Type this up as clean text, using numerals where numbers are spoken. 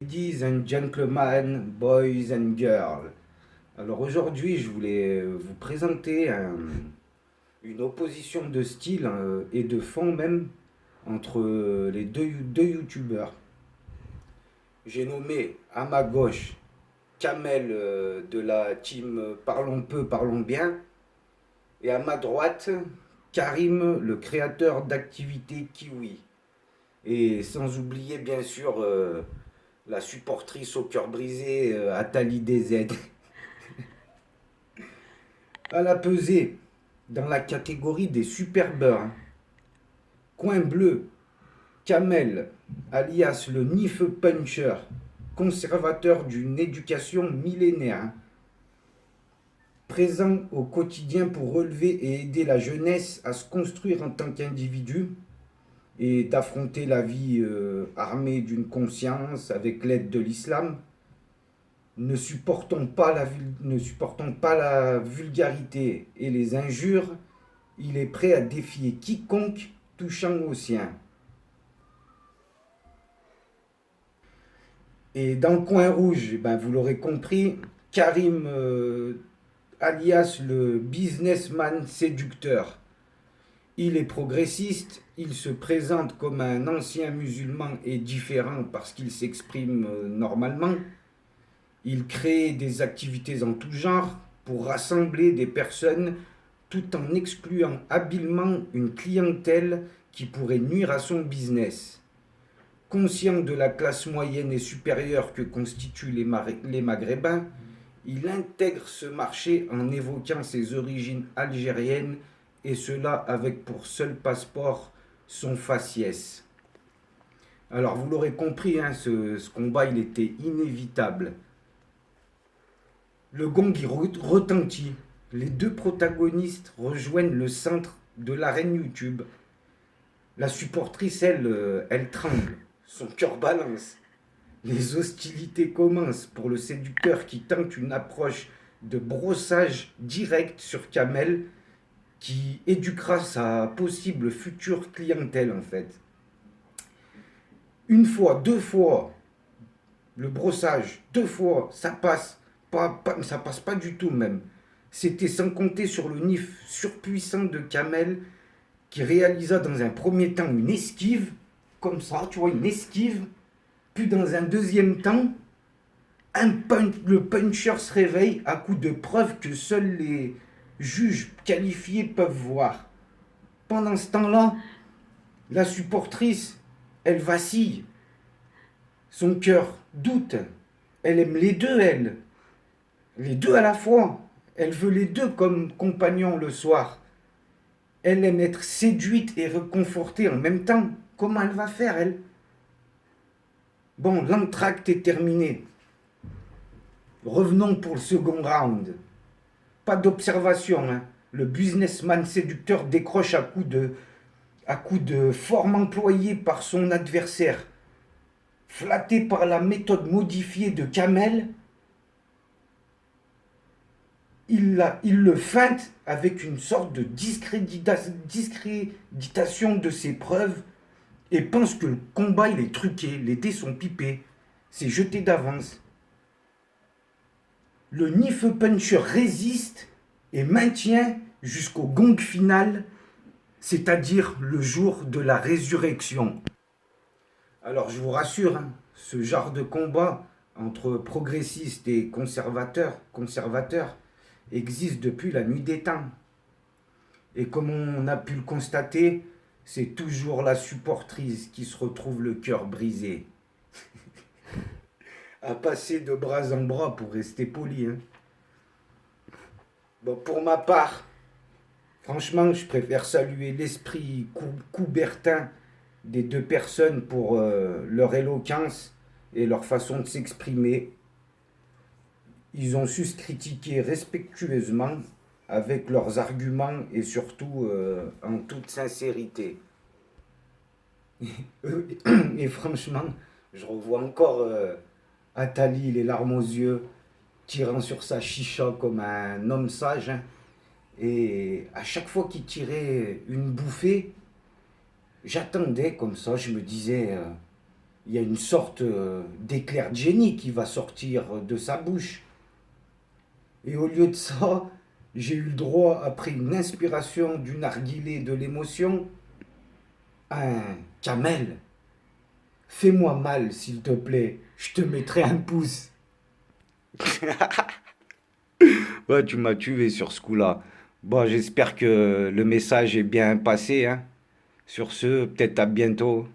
Ladies and gentlemen, boys and girls. Alors aujourd'hui, je voulais vous présenter une opposition de style et de fond même entre les deux youtubeurs. J'ai nommé à ma gauche Kamel de la team Parlons peu, parlons bien, et à ma droite Karim, le créateur d'activités Kiwi. Et sans oublier bien sûr la supportrice au cœur brisé Atali DZ. À la pesée, dans la catégorie des superbeurs, coin bleu, Kamel, alias le Nif Puncher, conservateur d'une éducation millénaire, présent au quotidien pour relever et aider la jeunesse à se construire en tant qu'individu et d'affronter la vie armée d'une conscience avec l'aide de l'islam, ne supportant pas la vulgarité et les injures, il est prêt à défier quiconque touchant au sien. Et dans le coin rouge, ben vous l'aurez compris, Karim, alias le businessman séducteur. Il est progressiste, il se présente comme un ancien musulman et différent parce qu'il s'exprime normalement. Il crée des activités en tout genre pour rassembler des personnes tout en excluant habilement une clientèle qui pourrait nuire à son business. Conscient de la classe moyenne et supérieure que constituent les Maghrébins, il intègre ce marché en évoquant ses origines algériennes et cela avec pour seul passeport son faciès. Alors vous l'aurez compris, hein, ce combat il était inévitable. Le gong il retentit. Les deux protagonistes rejoignent le centre de l'arène YouTube. La supportrice, elle tremble. Son cœur balance. Les hostilités commencent pour le séducteur qui tente une approche de brossage direct sur Kamel qui éduquera sa possible future clientèle en fait. Une fois, deux fois, le brossage, deux fois, ça passe. Ça passe pas du tout même. C'était sans compter sur le nif surpuissant de Kamel qui réalisa dans un premier temps une esquive, comme ça, tu vois, une esquive, puis dans un deuxième temps, le puncher se réveille à coup de preuves que seuls les juges qualifiés peuvent voir. Pendant ce temps-là, la supportrice, elle vacille, son cœur doute, elle aime les deux, elle. Les deux à la fois. Elle veut les deux comme compagnons le soir. Elle aime être séduite et réconfortée en même temps. Comment elle va faire, elle? Bon, l'entracte est terminé. Revenons pour le second round. Pas d'observation, hein. Le businessman séducteur décroche à coup de forme employée par son adversaire. Flatté par la méthode modifiée de Kamel, il le feinte avec une sorte de discréditation de ses preuves et pense que le combat il est truqué, les dés sont pipés, c'est jeté d'avance. Le Nif Puncher résiste et maintient jusqu'au gong final, c'est-à-dire le jour de la résurrection. Alors je vous rassure, hein, ce genre de combat entre progressistes et conservateurs existe depuis la nuit des temps. Et comme on a pu le constater, c'est toujours la supportrice qui se retrouve le cœur brisé. À passer de bras en bras pour rester poli. Hein. Bon, pour ma part, franchement, je préfère saluer l'esprit coubertin des deux personnes pour leur éloquence et leur façon de s'exprimer. Ils ont su se critiquer respectueusement avec leurs arguments et surtout en toute sincérité. Et franchement, je revois encore Atali, les larmes aux yeux, tirant sur sa chicha comme un homme sage. Hein. Et à chaque fois qu'il tirait une bouffée, j'attendais comme ça, je me disais, il y a une sorte d'éclair de génie qui va sortir de sa bouche. Et au lieu de ça, j'ai eu le droit, après une inspiration, du narguilé, de l'émotion, à un camel. Fais-moi mal, s'il te plaît. Je te mettrai un pouce. Ouais, tu m'as tué sur ce coup-là. Bon, j'espère que le message est bien passé, hein. Sur ce, peut-être à bientôt.